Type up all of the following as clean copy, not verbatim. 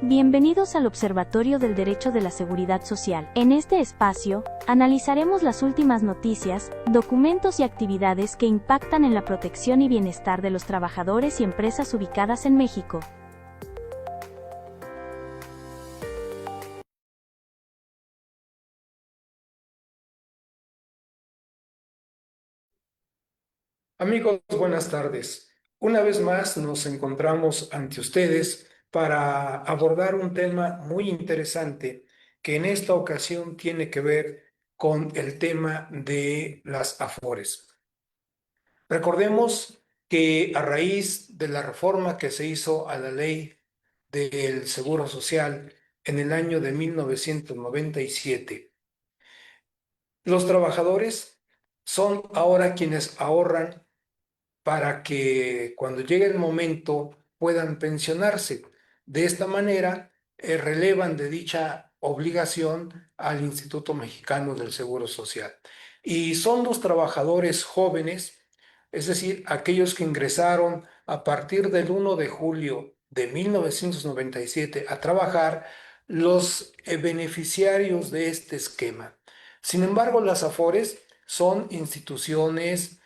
Bienvenidos al Observatorio del Derecho de la Seguridad Social. En este espacio, analizaremos las últimas noticias, documentos y actividades que impactan en la protección y bienestar de los trabajadores y empresas ubicadas en México. Amigos, buenas tardes. Una vez más nos encontramos ante ustedes para abordar un tema muy interesante que en esta ocasión tiene que ver con el tema de las AFORES. Recordemos que a raíz de la reforma que se hizo a la ley del Seguro Social en el año de 1997, los trabajadores son ahora quienes ahorran para que cuando llegue el momento puedan pensionarse. De esta manera, relevan de dicha obligación al Instituto Mexicano del Seguro Social. Y son los trabajadores jóvenes, es decir, aquellos que ingresaron a partir del 1 de julio de 1997 a trabajar, los beneficiarios de este esquema. Sin embargo, las AFORES son instituciones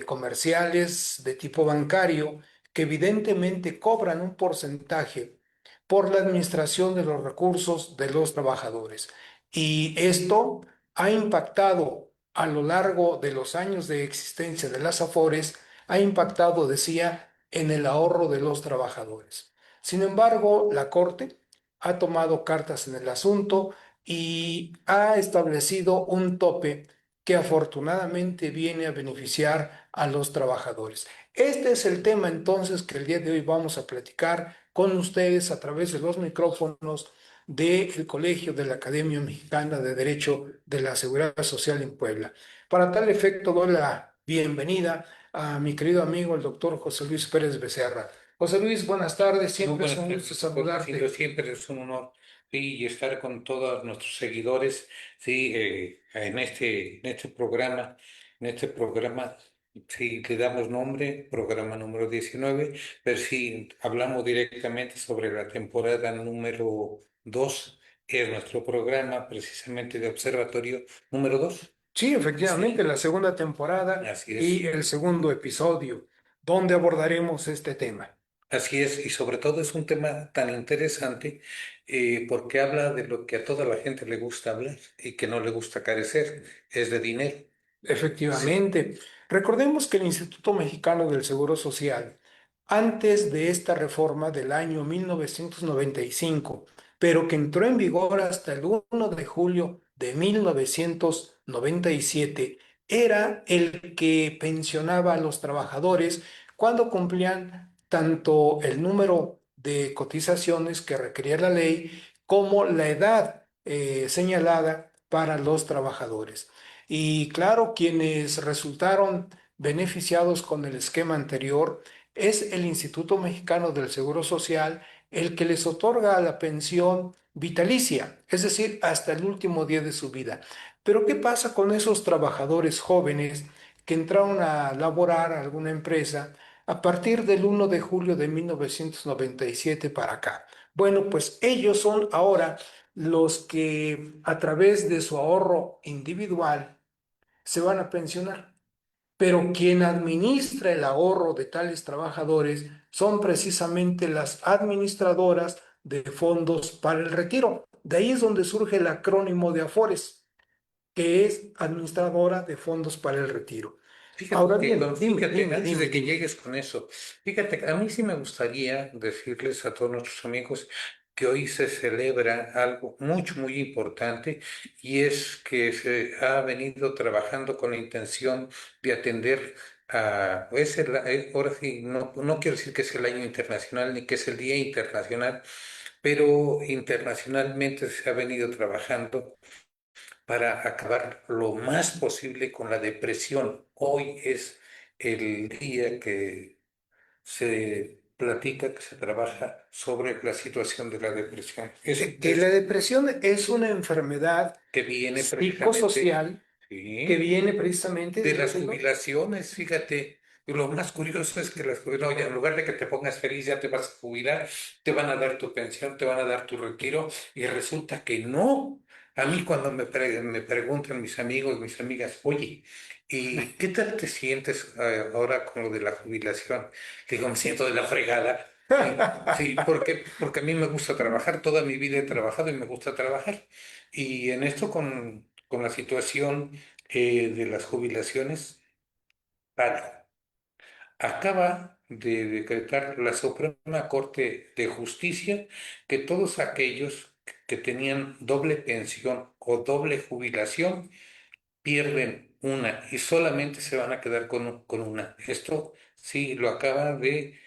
comerciales de tipo bancario que evidentemente cobran un porcentaje por la administración de los recursos de los trabajadores. Y esto ha impactado a lo largo de los años de existencia de las AFORES, ha impactado, decía, en el ahorro de los trabajadores. Sin embargo, la Corte ha tomado cartas en el asunto y ha establecido un tope que afortunadamente viene a beneficiar a los trabajadores. Este es el tema entonces que el día de hoy vamos a platicar con ustedes a través de los micrófonos del Colegio de la Academia Mexicana de Derecho de la Seguridad Social en Puebla. Para tal efecto, doy la bienvenida a mi querido amigo, el doctor José Luis Pérez Becerra. José Luis, buenas tardes, siempre es un gusto saludarte. Siempre es un honor, sí, y estar con todos nuestros seguidores, sí, en este programa, sí, le damos nombre, programa número 19, pero sí, hablamos directamente sobre la temporada número 2, es nuestro programa precisamente de observatorio número 2. Sí, efectivamente, Sí, la segunda temporada así y es. el segundo episodio, donde abordaremos este tema. Así es, y sobre todo es un tema tan interesante porque habla de lo que a toda la gente le gusta hablar y que no le gusta carecer, es de dinero. Sí, Efectivamente, recordemos que el Instituto Mexicano del Seguro Social, antes de esta reforma del año 1995, pero que entró en vigor hasta el 1 de julio de 1997, era el que pensionaba a los trabajadores cuando cumplían tanto el número de cotizaciones que requería la ley como la edad señalada para los trabajadores. Y claro, quienes resultaron beneficiados con el esquema anterior es el Instituto Mexicano del Seguro Social, el que les otorga la pensión vitalicia, es decir, hasta el último día de su vida. Pero ¿qué pasa con esos trabajadores jóvenes que entraron a laborar a alguna empresa a partir del 1 de julio de 1997 para acá? Bueno, pues ellos son ahora los que a través de su ahorro individual se van a pensionar. Pero quien administra el ahorro de tales trabajadores son precisamente las administradoras de fondos para el retiro. De ahí es donde surge el acrónimo de AFORES, que es Administradora de Fondos para el Retiro. Ahora bien, dime, fíjate, dime, antes dime, de que dime. llegues con eso, fíjate, a mí sí me gustaría decirles a todos nuestros amigos que hoy se celebra algo muy importante y es que se ha venido trabajando con la intención de atender a, ahora sí, no quiero decir que es el año internacional ni que es el Día Internacional, pero internacionalmente se ha venido trabajando para acabar lo más posible con la depresión. Hoy es el día que se platica, que se trabaja sobre la situación de la depresión. Que la depresión es una enfermedad Que viene precisamente, psicosocial que sí, viene precisamente, de las dígaselo. jubilaciones, fíjate. Y lo más curioso es que no, ya en lugar de que te pongas feliz, ya te vas a jubilar, te van a dar tu pensión, te van a dar tu retiro, y resulta que no. A mí cuando me preguntan mis amigos, mis amigas, oye, ¿y qué tal te sientes ahora con lo de la jubilación? Digo, me siento de la fregada. Sí, sí, porque a mí me gusta trabajar, toda mi vida he trabajado y me gusta trabajar. Y en esto con la situación de las jubilaciones, tal, acaba de decretar la Suprema Corte de Justicia que todos aquellos que tenían doble pensión o doble jubilación pierden una y solamente se van a quedar con una. Esto sí lo acaba de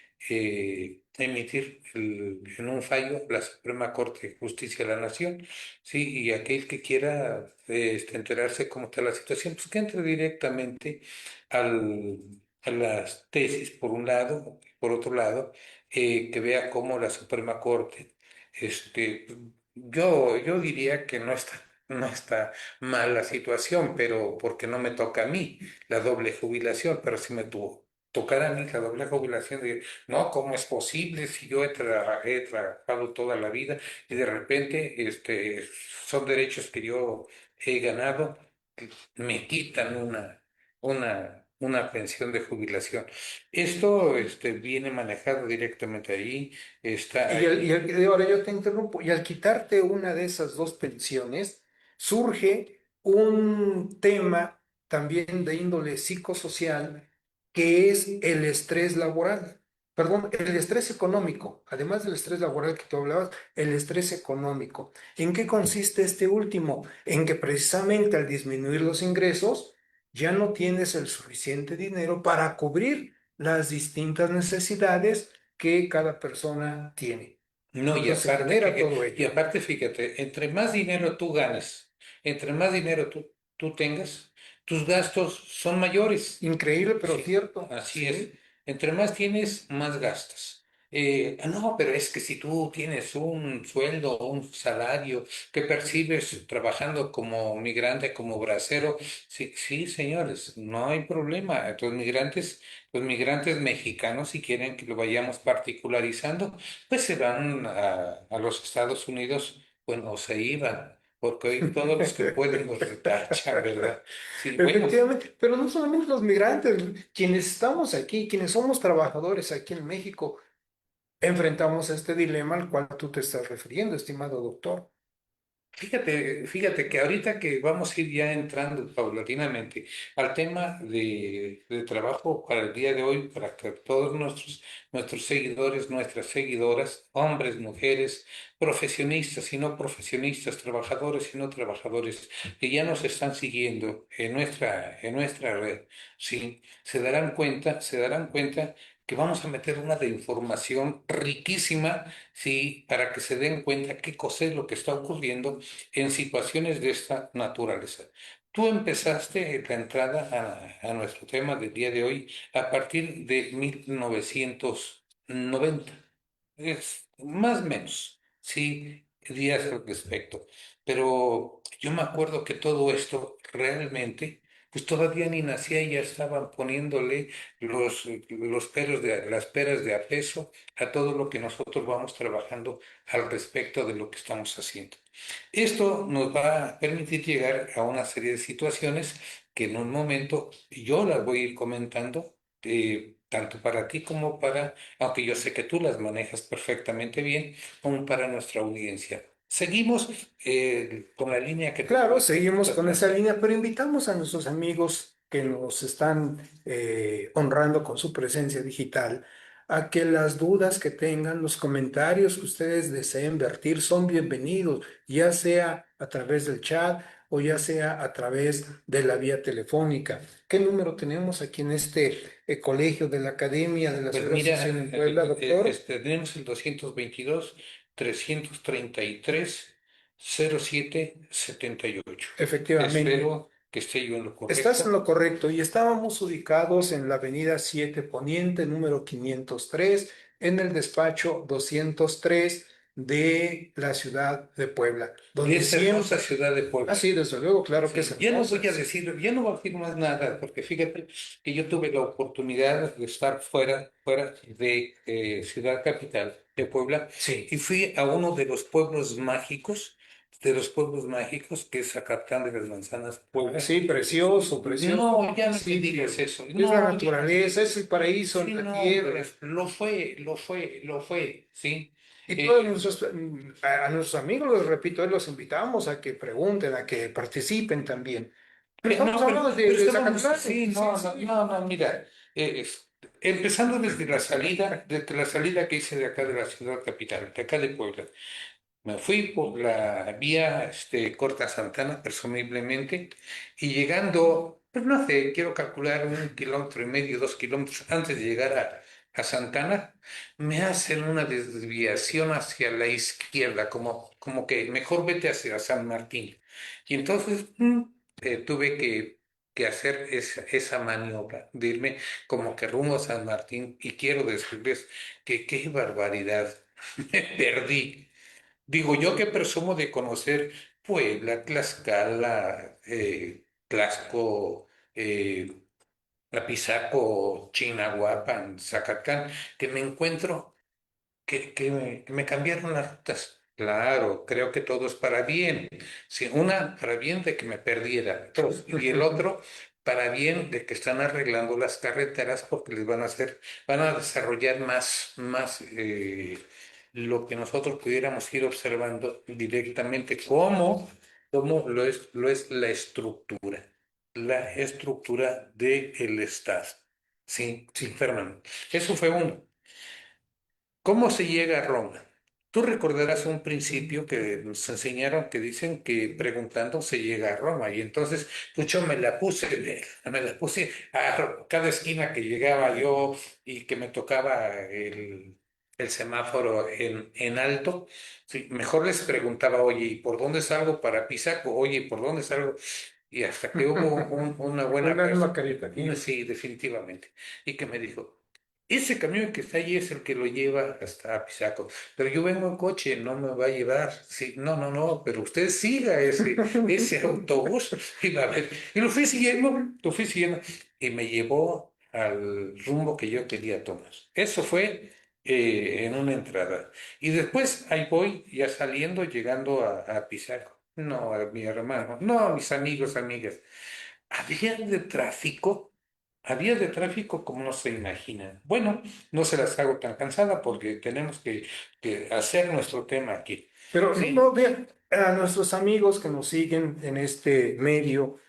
emitir en un fallo la Suprema Corte de Justicia de la Nación. Sí, y aquel que quiera enterarse cómo está la situación, pues que entre directamente a las tesis, por un lado, por otro lado, que vea cómo la Suprema Corte, este, yo diría que no está mal la situación, pero porque no me toca a mí la doble jubilación, pero si me tocara a mí la doble jubilación, no, ¿cómo es posible si yo he trabajado toda la vida y de repente son derechos que yo he ganado, me quitan una pensión de jubilación? Esto viene manejado directamente ahí, está ahí. Y ahora yo te interrumpo, y al quitarte una de esas dos pensiones, surge un tema también de índole psicosocial, que es el estrés laboral, perdón, el estrés económico, además del estrés laboral que tú hablabas, el estrés económico. ¿En qué consiste este último? En que precisamente al disminuir los ingresos, ya no tienes el suficiente dinero para cubrir las distintas necesidades que cada persona tiene. No, y Entonces se aparte genera que, todo y ello. aparte, fíjate, entre más dinero tú ganes, entre más dinero tú tengas, tus gastos son mayores. Increíble, pero Sí, cierto. así es. Sí, Entre más tienes, más gastas. No, pero es que si tú tienes un sueldo o un salario que percibes trabajando como migrante, como bracero, sí, sí, señores, no hay problema. Los migrantes mexicanos, si quieren que lo vayamos particularizando, pues se van a los Estados Unidos, bueno, se iban, porque hoy todos los que pueden los retachan, ¿verdad? Sí, bueno. efectivamente. Pero no solamente los migrantes, quienes estamos aquí, quienes somos trabajadores aquí en México, enfrentamos este dilema al cual tú te estás refiriendo, estimado doctor. Fíjate que ahorita que vamos a ir ya entrando paulatinamente al tema de trabajo para el día de hoy, para que todos nuestros seguidores, nuestras seguidoras, hombres, mujeres, profesionistas y no profesionistas, trabajadores y no trabajadores, que ya nos están siguiendo en nuestra red, sí, se darán cuenta que vamos a meter una de información riquísima, sí, para que se den cuenta qué cosa es lo que está ocurriendo en situaciones de esta naturaleza. Tú empezaste la entrada a nuestro tema del día de hoy a partir de 1990. Es más o menos, sí, días al respecto. Pero yo me acuerdo que todo esto realmente, pues todavía ni nacía y ya estaban poniéndole las peras de a peso a todo lo que nosotros vamos trabajando al respecto de lo que estamos haciendo. Esto nos va a permitir llegar a una serie de situaciones que en un momento yo las voy a ir comentando, tanto para ti como aunque yo sé que tú las manejas perfectamente bien, como para nuestra audiencia. Seguimos con la línea que Claro, tú seguimos estás con esa planteando. línea, pero invitamos a nuestros amigos que nos están honrando con su presencia digital a que las dudas que tengan, los comentarios que ustedes deseen vertir son bienvenidos, ya sea a través del chat o ya sea a través de la vía telefónica. ¿Qué número tenemos aquí en este colegio de la Academia de la Pues Seguridad mira, Social en Puebla, doctor? tenemos el 222-333-0778. Efectivamente. Espero que esté yo en lo Estás en correcto. lo correcto y estábamos ubicados en la avenida 7 Poniente, número 503, en el despacho 203, de la ciudad de Puebla, donde Es hermosa siempre... ciudad de Puebla. Ah, sí, desde luego, claro que es Sí, ya no hermosa. voy a decir, ya no voy a decir más nada, porque fíjate que yo tuve la oportunidad de estar fuera de Ciudad Capital, de Puebla, Sí, y fui a uno de los pueblos mágicos, que es Zacatlán de las Manzanas, Puebla. sí, precioso, precioso No, ya no me digas municipio. eso. Es la No, ya no. naturaleza, es el paraíso Sí, en la no, tierra. hombre, lo fue, ¿sí? Y todos Eh, a nuestros amigos, les repito, los invitamos a que pregunten, a que participen también. Pero estamos No, hablando pero de estábamos, Zacatlán. sí, Sí, no, no, sí. no, no, mira, empezando desde la salida que hice de acá de la ciudad capital, de acá de Puebla, me fui por la vía Corta Santana, presumiblemente, y llegando, pues no sé, quiero calcular 1,5 kilómetros, 2 kilómetros antes de llegar a Santana, me hacen una desviación hacia la izquierda, como que mejor vete hacia San Martín. Y entonces tuve que hacer esa maniobra, de irme como que rumbo a San Martín, y quiero decirles que qué barbaridad, me perdí. Digo yo que presumo de conocer Puebla, Tlaxcala, Tlaxco, Apizaco, Chignahuapan, Zacatán, que me encuentro que me cambiaron las rutas. Claro, creo que todo es para bien. Sí, una, para bien de que me perdiera. Dos, y el otro, para bien de que están arreglando las carreteras porque les van a desarrollar más lo que nosotros pudiéramos ir observando directamente, cómo lo es la estructura del Estado. Sí, sí, Fernando. Eso fue uno. ¿Cómo se llega a Roma? Tú recordarás un principio que nos enseñaron que dicen que preguntando se llega a Roma. Y entonces, pues yo me la puse a cada esquina que llegaba yo y que me tocaba el semáforo en alto. Sí, mejor les preguntaba, oye, ¿y por dónde salgo para Pisaco? Oye, ¿y por dónde salgo? Y hasta que hubo una buena Un alma persona, caritativa. sí, definitivamente, y que me dijo, ese camión que está ahí es el que lo lleva hasta Apizaco. Pero yo vengo en coche, no me va a llevar. Sí, no, no, no, pero usted siga ese autobús y va a ver. Y lo fui siguiendo y me llevó al rumbo que yo quería tomar. Eso fue en una entrada. Y después ahí voy, ya saliendo, llegando a Apizaco. No, a mi hermano, no, a mis amigos, amigas. Había de tráfico, había de tráfico como no se imagina. Bueno, no se las hago tan cansada porque tenemos que hacer nuestro tema aquí. Pero no, Sí, no, vean, a nuestros amigos que nos siguen en este medio,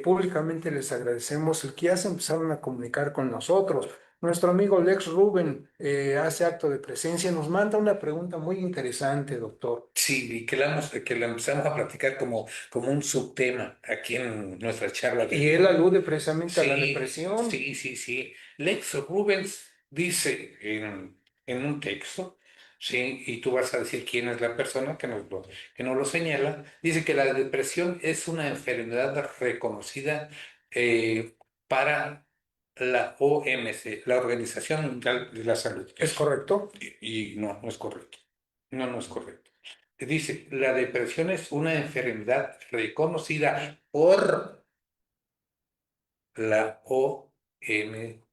públicamente les agradecemos el que ya se empezaron a comunicar con nosotros. Nuestro amigo Lex Rubén hace acto de presencia, nos manda una pregunta muy interesante, doctor. sí, y que la empezamos a platicar como un subtema aquí en nuestra charla Y del él día. alude precisamente a la Sí, depresión. sí, sí, sí. Lex Rubens dice en un texto, sí, y tú vas a decir quién es la persona que nos lo señala, dice que la depresión es una enfermedad reconocida eh, para la OMC, la Organización Mundial de la Salud. ¿Es correcto? Y no, no es correcto. No, no es correcto. Dice, la depresión es una enfermedad reconocida por la OMS,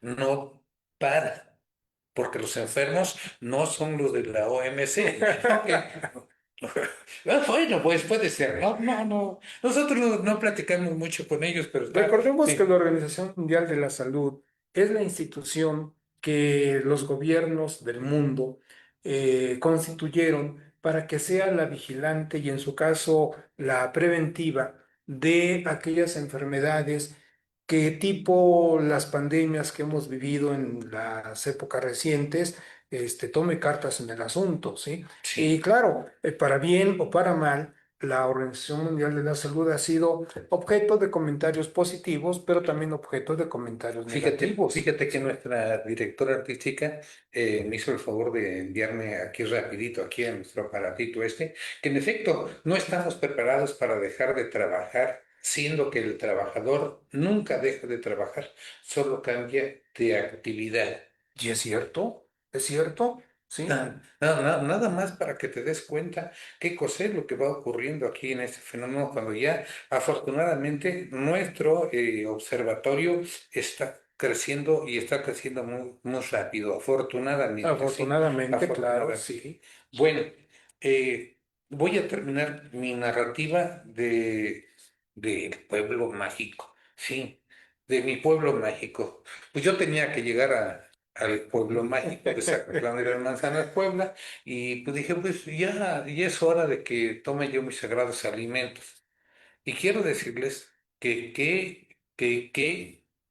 no para, porque los enfermos no son los de la OMC. Bueno, pues puede ser. No, no, no. Nosotros no platicamos mucho con ellos, pero está. Recordemos que Sí, la Organización Mundial de la Salud es la institución que los gobiernos del mundo constituyeron para que sea la vigilante y en su caso la preventiva de aquellas enfermedades que tipo las pandemias que hemos vivido en las épocas recientes, tome cartas en el asunto, ¿sí? Y sí. claro, para bien o para mal, la Organización Mundial de la Salud ha sido objeto de comentarios positivos, pero también objeto de comentarios Fíjate, negativos. fíjate que Sí. nuestra directora artística me hizo el favor de enviarme aquí rapidito, aquí a nuestro aparatito que en efecto no estamos preparados para dejar de trabajar, siendo que el trabajador nunca deja de trabajar, solo cambia de actividad. Y es cierto, ¿sí? Nada más para que te des cuenta qué cosa es lo que va ocurriendo aquí en este fenómeno cuando ya afortunadamente nuestro observatorio está creciendo y está creciendo muy, muy rápido, afortunadamente, sí, Afortunadamente, claro, afortunadamente. sí. Bueno, eh, voy a terminar mi narrativa del pueblo mágico, sí, de mi pueblo mágico. Pues yo tenía que llegar al pueblo mágico de Zacatlán de las Manzanas, Puebla, y pues dije, pues ya es hora de que tome yo mis sagrados alimentos. Y quiero decirles que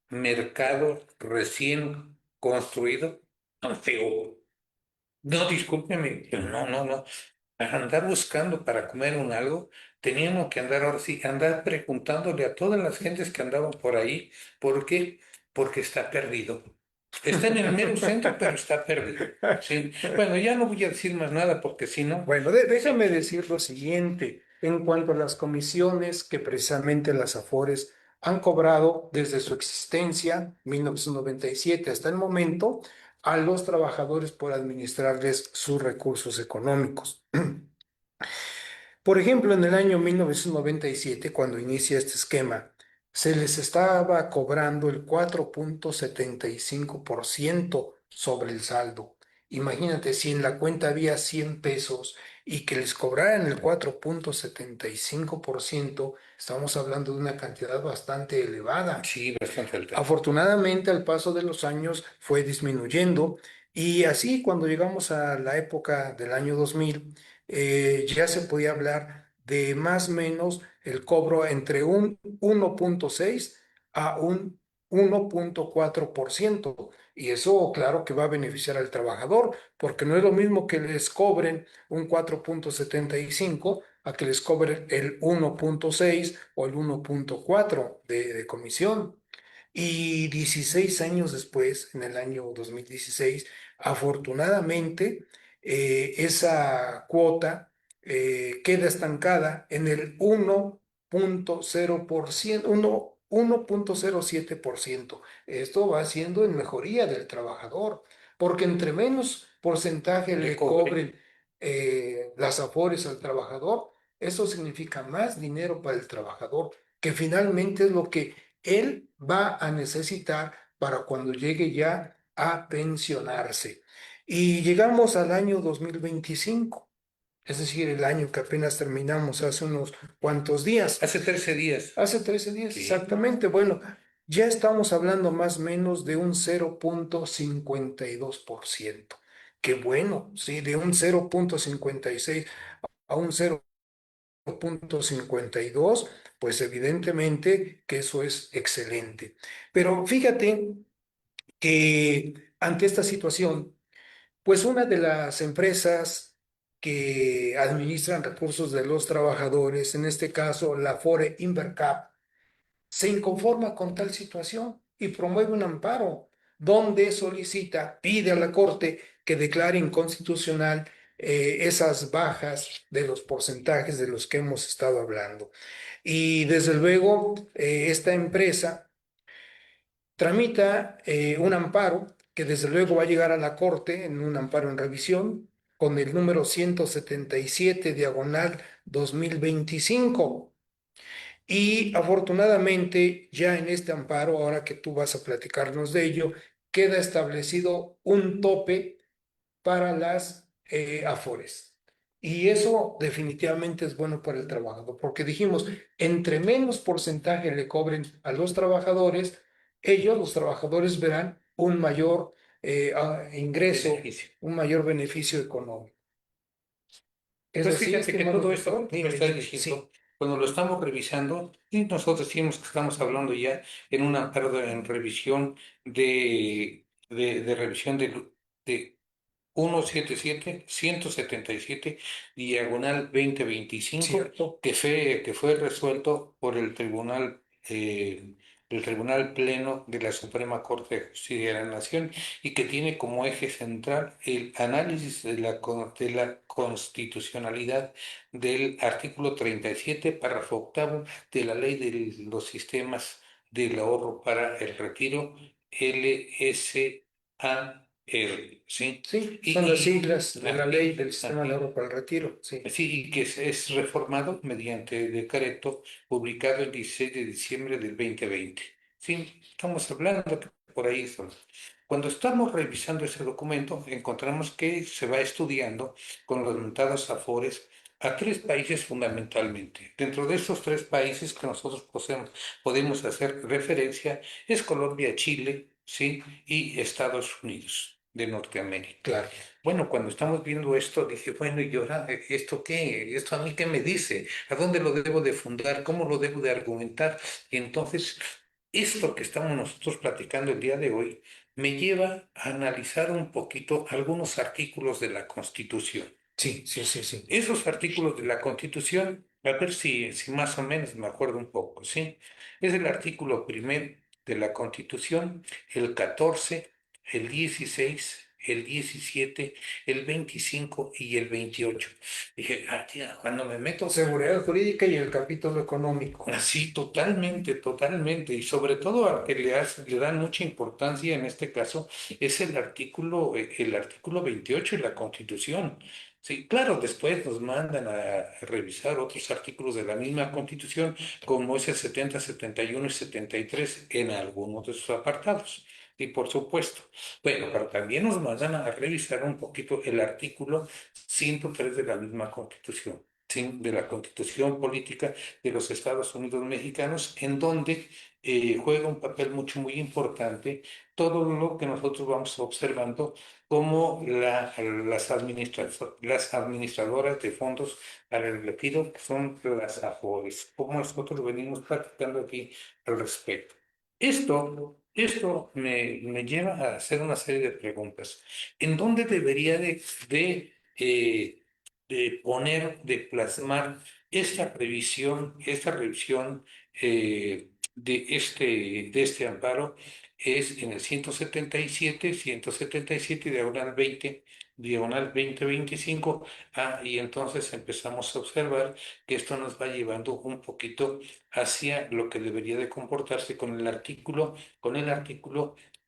mercado recién construido, tan feo. No, discúlpeme, pero no. Para andar buscando para comer un algo, teníamos que andar ahora sí, andar preguntándole a todas las gentes que andaban por ahí, ¿por qué? Porque está perdido. Está en el mero centro, pero está perdido. Sí. Bueno, ya no voy a decir más nada porque si no, Bueno, déjame decir lo siguiente en cuanto a las comisiones que precisamente las Afores han cobrado desde su existencia, 1997 hasta el momento, a los trabajadores por administrarles sus recursos económicos. Por ejemplo, en el año 1997, cuando inicia este esquema, se les estaba cobrando el 4,75% sobre el saldo. Imagínate, si en la cuenta había 100 pesos y que les cobraran el 4,75%, estamos hablando de una cantidad bastante elevada. sí, bastante alta. Afortunadamente, al paso de los años fue disminuyendo y así cuando llegamos a la época del año 2000, ya se podía hablar de más o menos el cobro entre un 1,6 a un 1,4%. Y eso, claro, que va a beneficiar al trabajador, porque no es lo mismo que les cobren un 4,75 a que les cobren el 1,6 o el 1,4 de comisión. Y 16 años después, en el año 2016, afortunadamente, esa cuota queda estancada en el 1,0%, 1,07%. Esto va siendo en mejoría del trabajador, porque entre menos porcentaje Le le cobre. cobren las afores al trabajador, eso significa más dinero para el trabajador, que finalmente es lo que él va a necesitar para cuando llegue ya a pensionarse. Y llegamos al año 2025, es decir, el año que apenas terminamos hace unos cuantos días. Hace 13 días. Hace 13 días, Sí. exactamente. Bueno, ya estamos hablando más o menos de un 0,52%. Qué bueno, sí, de un 0,56 a un 0,52, pues evidentemente que eso es excelente. Pero fíjate que ante esta situación, pues una de las empresas que administran recursos de los trabajadores, en este caso la Fore Invercap, se inconforma con tal situación y promueve un amparo donde solicita, pide a la Corte que declare inconstitucional esas bajas de los porcentajes de los que hemos estado hablando. Y desde luego, esta empresa tramita un amparo que desde luego va a llegar a la Corte en un amparo en revisión con el número 177 diagonal 2025. Y afortunadamente ya en este amparo, ahora que tú vas a platicarnos de ello, queda establecido un tope para las afores. Y eso definitivamente es bueno para el trabajador, porque dijimos, entre menos porcentaje le cobren a los trabajadores, ellos, los trabajadores, verán un mayor ingreso, Beneficio. un mayor beneficio económico. ¿Es Pues así, fíjate que estimado todo esto doctor? que me Dime, está dime. diciendo, Sí, cuando lo estamos revisando, y nosotros decimos que estamos hablando ya en un amparo en revisión de revisión de 177 diagonal 2025 cierto. que fue resuelto por el Tribunal Pleno de la Suprema Corte de Justicia de la Nación y que tiene como eje central el análisis de la constitucionalidad del artículo 37, párrafo octavo de la Ley de los Sistemas del Ahorro para el Retiro, LSA ¿sí? Sí, Y, son las y, siglas de la ley del sistema de y- ahorro para el retiro. Sí, sí, y que es reformado mediante decreto publicado el 16 de diciembre del 2020. Sí, estamos hablando que por ahí son. Cuando estamos revisando ese documento, encontramos que se va estudiando con los mentados afores a tres países fundamentalmente. Dentro de esos tres países que nosotros podemos hacer referencia es Colombia, Chile, ¿sí? Y Estados Unidos de Norteamérica. claro. Bueno, cuando estamos viendo esto, dije, bueno, ¿y ahora esto qué? ¿Esto a mí qué me dice? ¿A dónde lo debo de fundar? ¿Cómo lo debo de argumentar? Y entonces, esto que estamos nosotros platicando el día de hoy me lleva a analizar un poquito algunos artículos de la Constitución. Sí, sí, sí, sí. Esos artículos de la Constitución, a ver si más o menos me acuerdo un poco, ¿sí? Es el artículo primero de la Constitución, el 14, el 16, el 17, el 25 y el 28. Dije, ah, tía, cuando me meto Seguridad jurídica y el capítulo económico. así, totalmente, totalmente, y sobre todo al que le dan mucha importancia en este caso es el artículo 28 de la Constitución. Sí, claro, después nos mandan a revisar otros artículos de la misma Constitución, como es el 70, 71 y 73 en algunos de sus apartados. Y por supuesto, bueno, pero también nos mandan a revisar un poquito el artículo 103 de la misma Constitución, ¿sí? De la Constitución Política de los Estados Unidos mexicanos, en donde juega un papel muy importante todo lo que nosotros vamos observando como las administradoras de fondos para el retiro, que son las AFORES, como nosotros venimos platicando aquí al respecto. Esto me lleva a hacer una serie de preguntas. ¿En dónde debería de poner, de plasmar esta revisión de este amparo? Es en el 177 diagonal 20, diagonal 2025. Y entonces empezamos a observar que esto nos va llevando un poquito hacia lo que debería de comportarse con el artículo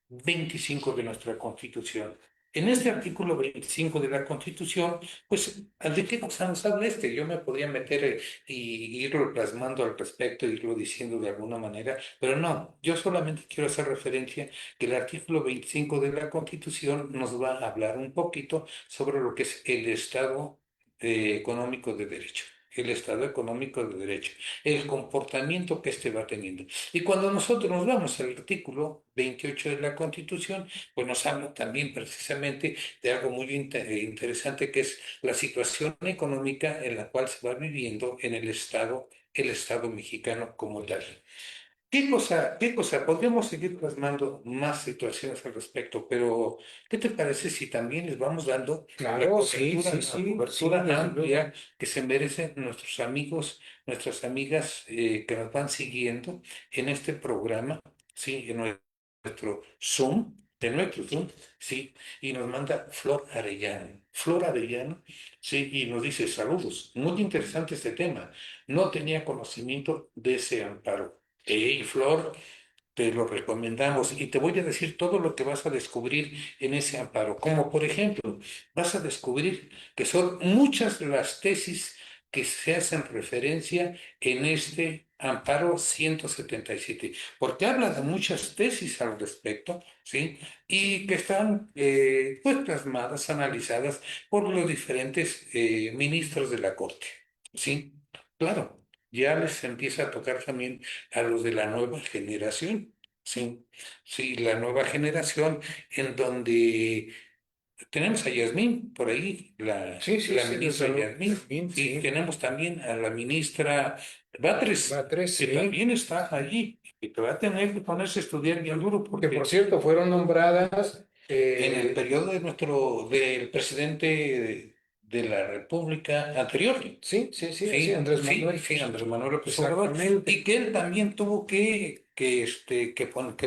25 de nuestra Constitución. En este artículo 25 de la Constitución, pues, ¿de qué cosa nos habla este? Yo me podría meter y irlo plasmando al respecto, irlo diciendo de alguna manera, pero no, yo solamente quiero hacer referencia que el artículo 25 de la Constitución nos va a hablar un poquito sobre lo que es el Estado económico de derecho. El Estado económico de derecho, el comportamiento que éste va teniendo. Y cuando nosotros nos vamos al artículo 28 de la Constitución, pues nos habla también precisamente de algo muy interesante, que es la situación económica en la cual se va viviendo en el Estado mexicano como tal. ¿Qué cosa? Podríamos seguir plasmando más situaciones al respecto, pero ¿qué te parece si también les vamos dando la Claro, sí, cobertura, sí, la sí, sí, cobertura desde luego. amplia que se merecen nuestros amigos, nuestras amigas que nos van siguiendo en este programa, sí, en nuestro Zoom, sí, y nos manda Flor Arellano, sí, y nos dice saludos, muy interesante este tema, no tenía conocimiento de ese amparo. Hey, Flor, te lo recomendamos y te voy a decir todo lo que vas a descubrir en ese amparo. Como por ejemplo, vas a descubrir que son muchas las tesis que se hacen referencia en este amparo 177, porque habla de muchas tesis al respecto, ¿sí? Y que están pues plasmadas, analizadas por los diferentes ministros de la Corte, ¿sí? Claro. Ya les empieza a tocar también a los de la nueva generación. Sí, sí, la nueva generación en donde tenemos a Yasmín por ahí, la, Sí, sí, la sí, ministra desde luego. Yasmín, Bien, y sí. tenemos también a la ministra Batres, Va tres, que sí. también está allí, y que va a tener que ponerse a estudiar bien duro Que por porque cierto fueron nombradas, en el periodo del presidente de la República anterior. sí, sí, sí, así, Sí, Andrés sí, Manuel. sí, Andrés Manuel López Obrador, y Exactamente. que él también tuvo que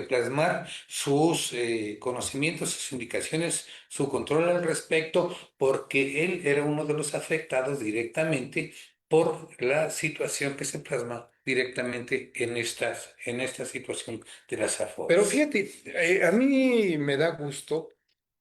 plasmar sus conocimientos, sus indicaciones, su control al respecto, porque él era uno de los afectados directamente por la situación que se plasma directamente en esta situación de las Pero AFORES. fíjate, a mí me da gusto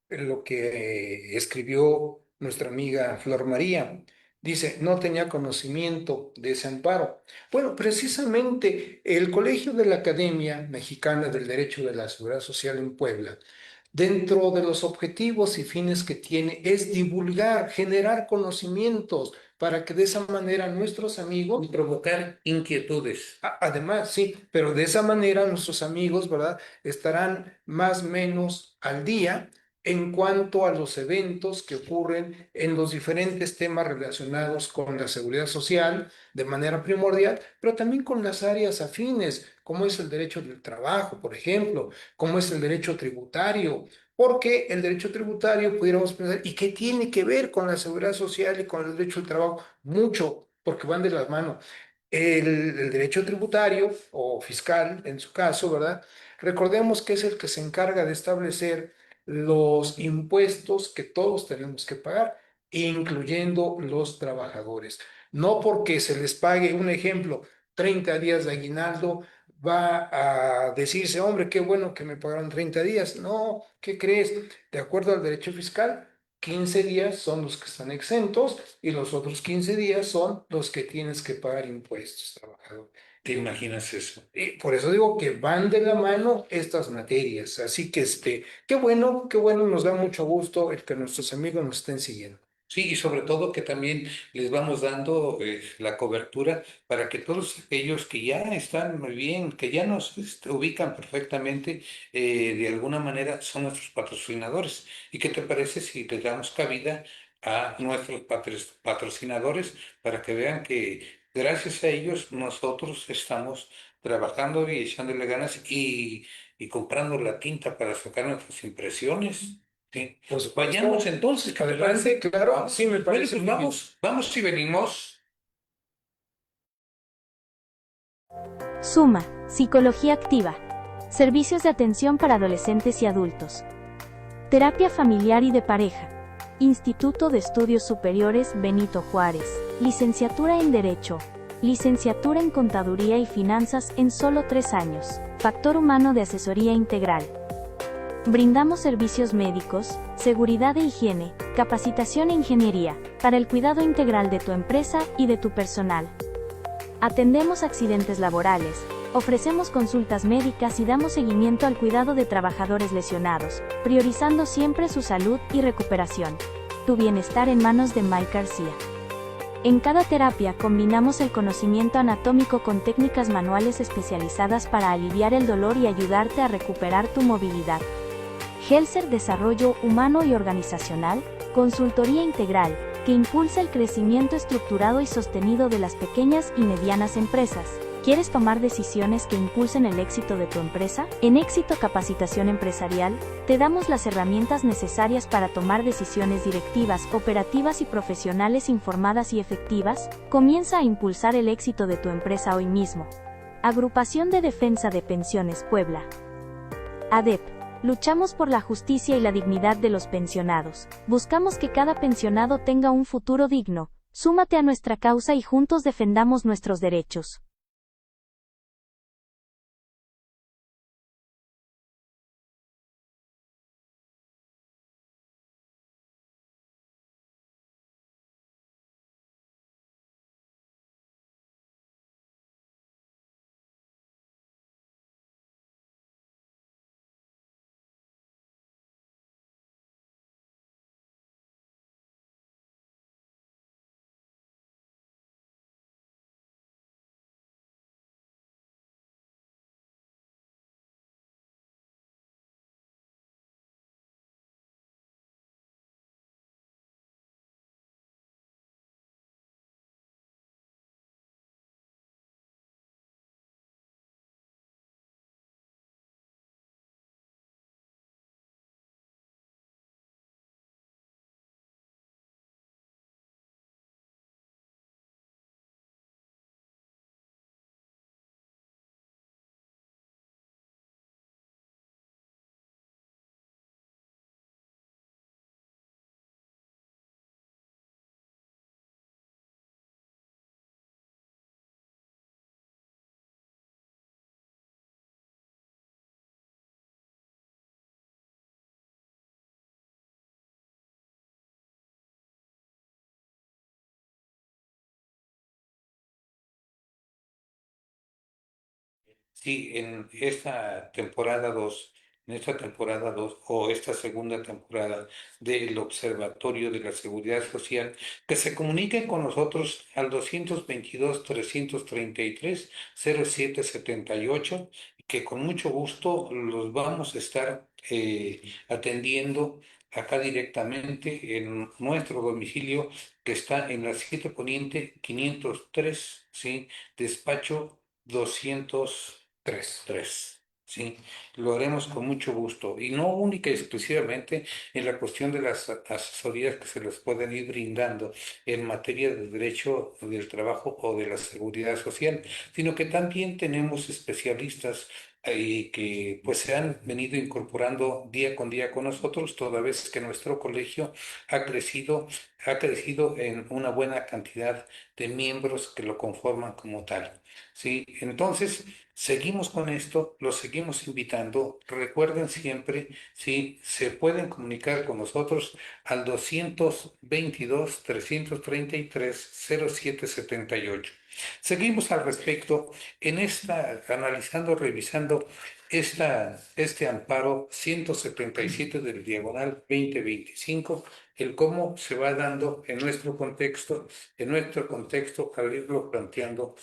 lo que escribió nuestra amiga Flor María. Dice, no tenía conocimiento de ese amparo. Bueno, precisamente el Colegio de la Academia Mexicana del Derecho de la Seguridad Social en Puebla, dentro de los objetivos y fines que tiene, es divulgar, generar conocimientos para que de esa manera nuestros amigos Y provocar inquietudes. Además, sí, pero de esa manera nuestros amigos, ¿verdad? Estarán más o menos al día en cuanto a los eventos que ocurren en los diferentes temas relacionados con la seguridad social de manera primordial, pero también con las áreas afines, como es el derecho del trabajo, por ejemplo, como es el derecho tributario. Porque el derecho tributario, pudiéramos pensar, ¿y qué tiene que ver con la seguridad social y con el derecho del trabajo? Mucho, porque van de la mano el derecho tributario o fiscal, en su caso, ¿verdad? Recordemos que es el que se encarga de establecer los impuestos que todos tenemos que pagar, incluyendo los trabajadores. No porque se les pague, un ejemplo, 30 días de aguinaldo, va a decirse, hombre, qué bueno que me pagaron 30 días. No, ¿qué crees? De acuerdo al derecho fiscal, 15 días son los que están exentos y los otros 15 días son los que tienes que pagar impuestos, trabajador. ¿Te imaginas eso? Y por eso digo que van de la mano estas materias. Así que qué bueno, nos da mucho gusto el que nuestros amigos nos estén siguiendo. Sí, y sobre todo que también les vamos dando la cobertura para que todos aquellos que ya están muy bien, que ya nos ubican perfectamente, de alguna manera son nuestros patrocinadores. ¿Y qué te parece si les damos cabida a nuestros patrocinadores para que vean que gracias a ellos nosotros estamos trabajando y echándole ganas y comprando la tinta para sacar nuestras impresiones? Sí. Por supuesto. Vayamos entonces, ¿qué te Adelante, parece? claro, Vamos. sí me Bueno, parece pues muy bien. vamos y venimos. Suma, Psicología Activa. Servicios de atención para adolescentes y adultos. Terapia familiar y de pareja. Instituto de Estudios Superiores Benito Juárez. Licenciatura en Derecho. Licenciatura en Contaduría y Finanzas en solo 3 años. Factor humano de asesoría integral. Brindamos servicios médicos, seguridad e higiene, capacitación e ingeniería, para el cuidado integral de tu empresa y de tu personal. Atendemos accidentes laborales, ofrecemos consultas médicas y damos seguimiento al cuidado de trabajadores lesionados, priorizando siempre su salud y recuperación. Tu bienestar en manos de Mike García. En cada terapia combinamos el conocimiento anatómico con técnicas manuales especializadas para aliviar el dolor y ayudarte a recuperar tu movilidad. Helser Desarrollo Humano y Organizacional, consultoría integral, que impulsa el crecimiento estructurado y sostenido de las pequeñas y medianas empresas. ¿Quieres tomar decisiones que impulsen el éxito de tu empresa? En Éxito Capacitación Empresarial, te damos las herramientas necesarias para tomar decisiones directivas, operativas y profesionales informadas y efectivas. Comienza a impulsar el éxito de tu empresa hoy mismo. Agrupación de Defensa de Pensiones Puebla. ADEP. Luchamos por la justicia y la dignidad de los pensionados. Buscamos que cada pensionado tenga un futuro digno. Súmate a nuestra causa y juntos defendamos nuestros derechos. sí, en esta temporada 2, en esta temporada 2 o esta segunda temporada del Observatorio de la Seguridad Social, que se comuniquen con nosotros al 222-333-0778, que con mucho gusto los vamos a estar atendiendo acá directamente en nuestro domicilio, que está en la 7 Poniente 503, ¿sí? Despacho 203, ¿sí? Lo haremos con mucho gusto y no única y exclusivamente en la cuestión de las asesorías que se les pueden ir brindando en materia de derecho del trabajo o de la seguridad social, sino que también tenemos especialistas que pues se han venido incorporando día con día con nosotros, toda vez que nuestro colegio ha crecido, ha crecido en una buena cantidad de miembros que lo conforman como tal. Sí, entonces seguimos con esto, los seguimos invitando. Recuerden siempre, si se pueden comunicar con nosotros al 222-333-0778. Seguimos al respecto en analizando, revisando este amparo 177 del diagonal 2025, el cómo se va dando en nuestro contexto al irlo planteando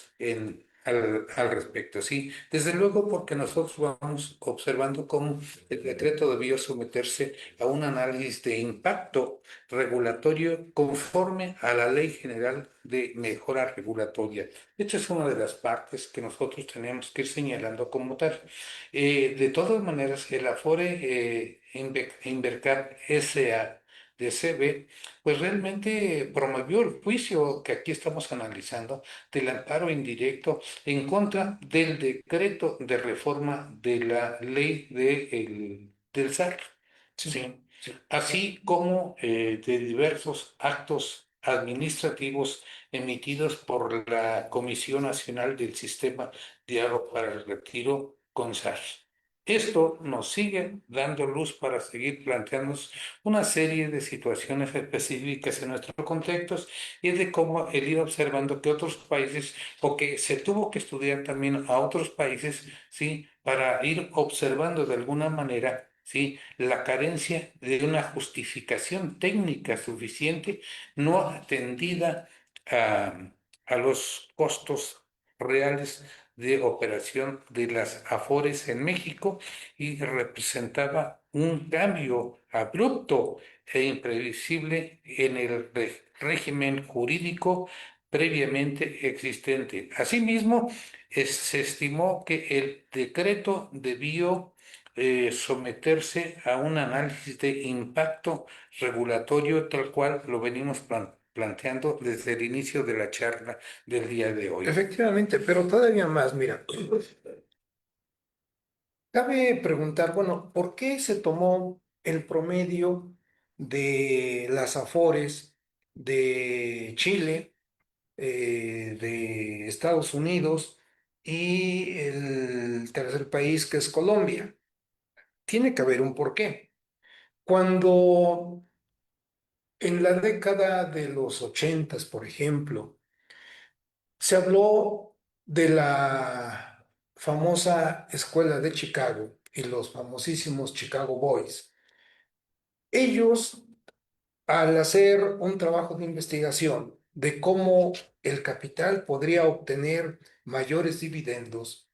al respecto, sí. Desde luego porque nosotros vamos observando cómo el decreto debió someterse a un análisis de impacto regulatorio conforme a la Ley General de Mejora Regulatoria. Esta es una de las partes que nosotros tenemos que ir señalando como tal. De todas maneras, el Afore Invercar S.A. de CB, pues realmente promovió el juicio que aquí estamos analizando del amparo indirecto en contra del decreto de reforma de la ley del SAR, Sí, ¿sí? sí. Así como de diversos actos administrativos emitidos por la Comisión Nacional del Sistema de Ahorro para el Retiro, CONSAR. Esto nos sigue dando luz para seguir planteándonos una serie de situaciones específicas en nuestros contextos y de cómo el ir observando que otros países, o que se tuvo que estudiar también a otros países, ¿sí? Para ir observando de alguna manera, ¿sí? La carencia de una justificación técnica suficiente, no atendida a, a los costos reales de operación de las AFORES en México, y representaba un cambio abrupto e imprevisible en el régimen jurídico previamente existente. Asimismo, se estimó que el decreto debió someterse a un análisis de impacto regulatorio tal cual lo venimos planteando desde el inicio de la charla del día de hoy. Efectivamente, pero todavía más, mira, cabe preguntar, bueno, ¿por qué se tomó el promedio de las Afores de Chile, de Estados Unidos y el tercer país que es Colombia? Tiene que haber un porqué. Cuando en la década de los ochentas, por ejemplo, se habló de la famosa escuela de Chicago y los famosísimos Chicago Boys. Ellos, al hacer un trabajo de investigación de cómo el capital podría obtener mayores dividendos,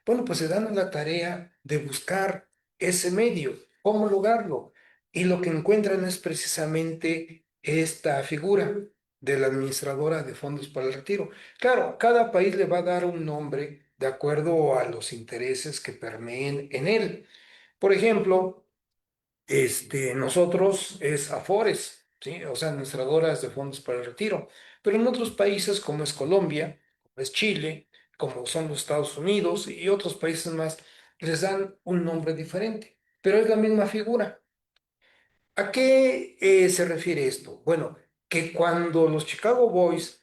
bueno, pues se dan a la tarea de buscar ese medio, cómo lograrlo. Y lo que encuentran es precisamente esta figura de la administradora de fondos para el retiro. Claro, cada país le va a dar un nombre de acuerdo a los intereses que permeen en él. Por ejemplo, nosotros es Afores, ¿sí? O sea, administradoras de fondos para el retiro. Pero en otros países, como es Colombia, como es Chile, como son los Estados Unidos y otros países más, les dan un nombre diferente, pero es la misma figura. ¿A qué se refiere esto? Bueno, que cuando los Chicago Boys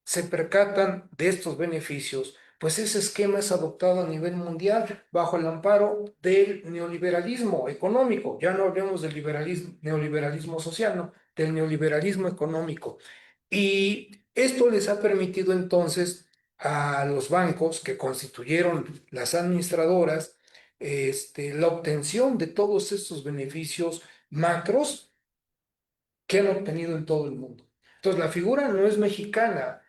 se percatan de estos beneficios, pues ese esquema es adoptado a nivel mundial bajo el amparo del neoliberalismo económico. Ya no hablemos del neoliberalismo social, no, del neoliberalismo económico. Y esto les ha permitido entonces a los bancos que constituyeron las administradoras, la obtención de todos estos beneficios macros que han obtenido en todo el mundo. Entonces, la figura no es mexicana.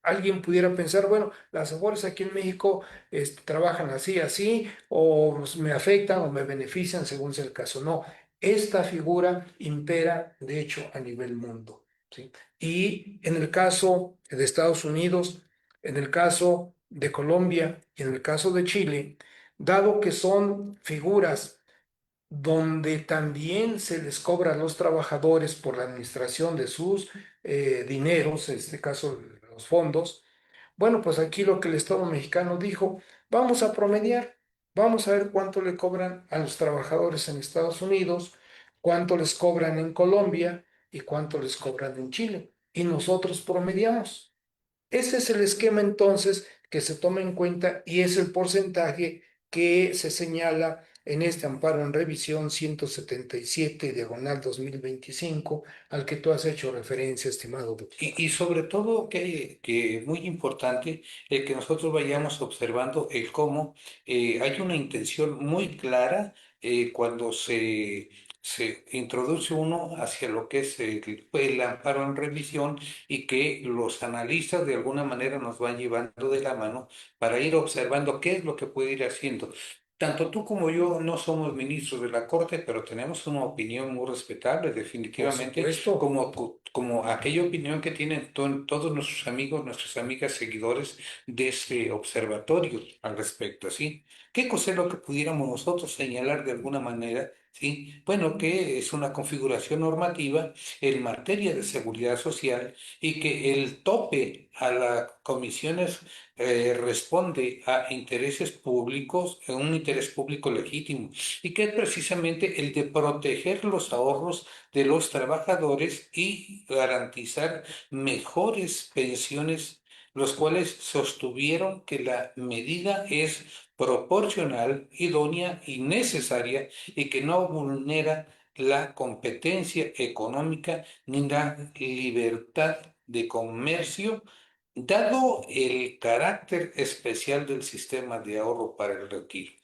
Alguien pudiera pensar, bueno, las Afores aquí en México trabajan así, así, o me afectan o me benefician según sea el caso. No, esta figura impera, de hecho, a nivel mundo, ¿sí? Y en el caso de Estados Unidos, en el caso de Colombia y en el caso de Chile, dado que son figuras donde también se les cobra a los trabajadores por la administración de sus dineros, en este caso los fondos. Bueno, pues aquí lo que el Estado mexicano dijo, vamos a promediar, vamos a ver cuánto le cobran a los trabajadores en Estados Unidos, cuánto les cobran en Colombia y cuánto les cobran en Chile. Y nosotros promediamos. Ese es el esquema entonces que se toma en cuenta y es el porcentaje que se señala en este amparo en revisión 177 diagonal 2025 al que tú has hecho referencia, estimado doctor. Y sobre todo que es muy importante el que nosotros vayamos observando el cómo hay una intención muy clara cuando se introduce uno hacia lo que es el amparo en revisión y que los analistas de alguna manera nos van llevando de la mano para ir observando qué es lo que puede ir haciendo. Tanto tú como yo no somos ministros de la Corte, pero tenemos una opinión muy respetable, Por definitivamente supuesto. como aquella opinión que tienen todos nuestros amigos, nuestras amigas, seguidores de este observatorio al respecto, ¿sí? ¿Qué cosa es lo que pudiéramos nosotros señalar de alguna manera? ¿Sí? Bueno, que es una configuración normativa en materia de seguridad social y que el tope a las comisiones responde a intereses públicos, a un interés público legítimo, y que es precisamente el de proteger los ahorros de los trabajadores y garantizar mejores pensiones, los cuales sostuvieron que la medida es proporcional, idónea y necesaria y que no vulnera la competencia económica ni la libertad de comercio, dado el carácter especial del sistema de ahorro para el retiro.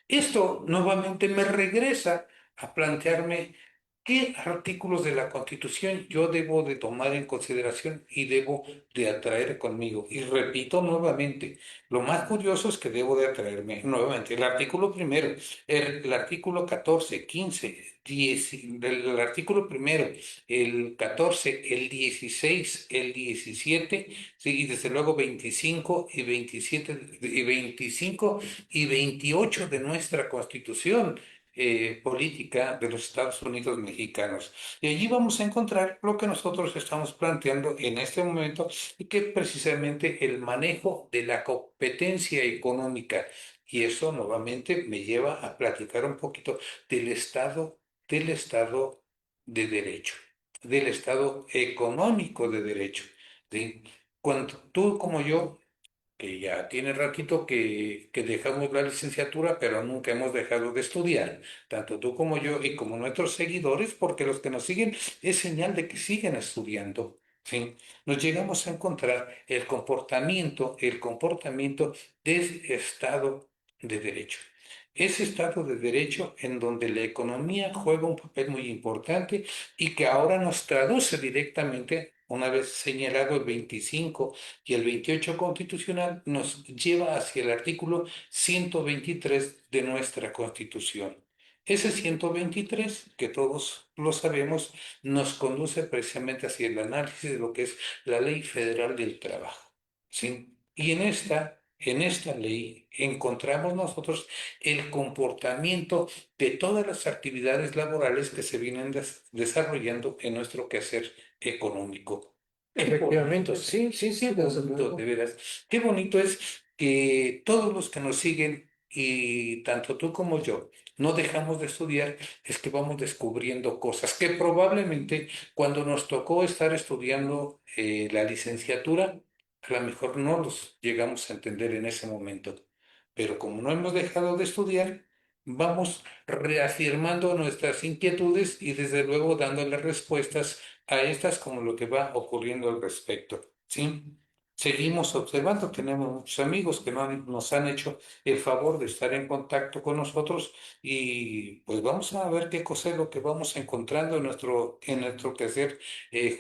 Esto nuevamente me regresa a plantearme qué artículos de la Constitución yo debo de tomar en consideración y debo de atraer conmigo. Y repito nuevamente, lo más curioso es que debo de atraerme nuevamente el artículo primero, el artículo 14, 15, 10, el artículo primero, el 14, el 16, el 17, sí, y desde luego 25 y 27 y 25 y 28 de nuestra Constitución política de los Estados Unidos mexicanos. Y allí vamos a encontrar lo que nosotros estamos planteando en este momento y que precisamente el manejo de la competencia económica. Y eso nuevamente me lleva a platicar un poquito del Estado de Derecho, del Estado económico de Derecho. ¿Sí? Cuando tú como yo que ya tiene ratito que dejamos la licenciatura, pero nunca hemos dejado de estudiar, tanto tú como yo y como nuestros seguidores, porque los que nos siguen es señal de que siguen estudiando. ¿Sí? Nos llegamos a encontrar el comportamiento del Estado de Derecho. Ese Estado de Derecho en donde la economía juega un papel muy importante y que ahora nos traduce directamente, una vez señalado el 25 y el 28 constitucional nos lleva hacia el artículo 123 de nuestra Constitución. Ese 123, que todos lo sabemos, nos conduce precisamente hacia el análisis de lo que es la Ley Federal del Trabajo. ¿Sí? Y en esta ley encontramos nosotros el comportamiento de todas las actividades laborales que se vienen desarrollando en nuestro quehacer económico. Qué bonito, Efectivamente, sí, sí, sí, qué desde bonito, luego. de veras. Qué bonito es que todos los que nos siguen, y tanto tú como yo, no dejamos de estudiar, es que vamos descubriendo cosas que probablemente cuando nos tocó estar estudiando la licenciatura, a lo mejor no los llegamos a entender en ese momento. Pero como no hemos dejado de estudiar, vamos reafirmando nuestras inquietudes y desde luego dándole respuestas a estas como lo que va ocurriendo al respecto. ¿Sí? seguimos observando, tenemos muchos amigos que nos han hecho el favor de estar en contacto con nosotros y pues vamos a ver qué cosa es lo que vamos encontrando en nuestro quehacer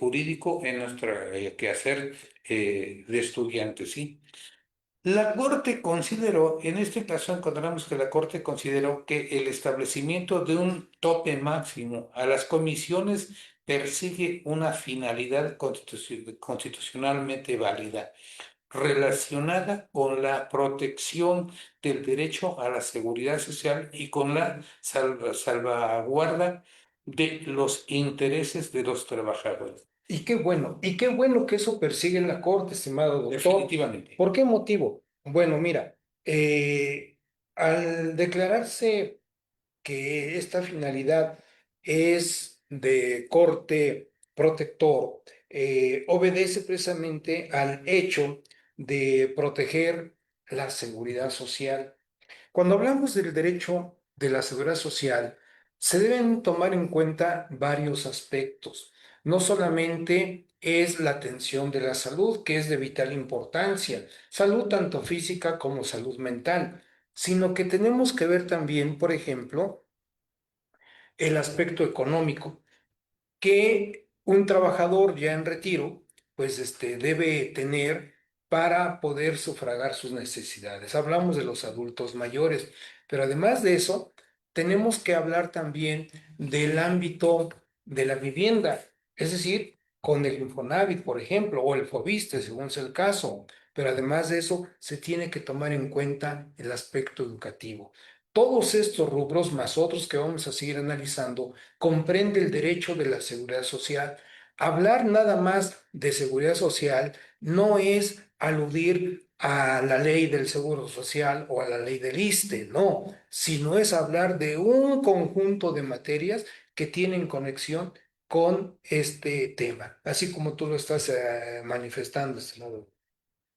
jurídico, en nuestro quehacer de estudiantes, ¿sí? La Corte consideró, en este caso encontramos que la Corte consideró que el establecimiento de un tope máximo a las comisiones persigue una finalidad constitucionalmente válida relacionada con la protección del derecho a la seguridad social y con la salvaguarda de los intereses de los trabajadores. Y qué bueno que eso persigue la Corte, estimado doctor. Definitivamente. ¿Por qué motivo? Bueno, mira, al declararse que esta finalidad es de corte protector, obedece precisamente al hecho de proteger la seguridad social. Cuando hablamos del derecho de la seguridad social, se deben tomar en cuenta varios aspectos. No solamente es la atención de la salud, que es de vital importancia, salud tanto física como salud mental, sino que tenemos que ver también, por ejemplo, el aspecto económico que un trabajador ya en retiro, pues debe tener para poder sufragar sus necesidades. Hablamos de los adultos mayores, pero además de eso, tenemos que hablar también del ámbito de la vivienda, es decir, con el Infonavit, por ejemplo, o el Fobiste, según sea el caso. Pero además de eso, se tiene que tomar en cuenta el aspecto educativo. Todos estos rubros, más otros que vamos a seguir analizando, comprende el derecho de la seguridad social. Hablar nada más de seguridad social no es aludir a la ley del Seguro Social o a la ley del ISSSTE, no, sino es hablar de un conjunto de materias que tienen conexión con este tema, así como tú lo estás manifestando, estimado.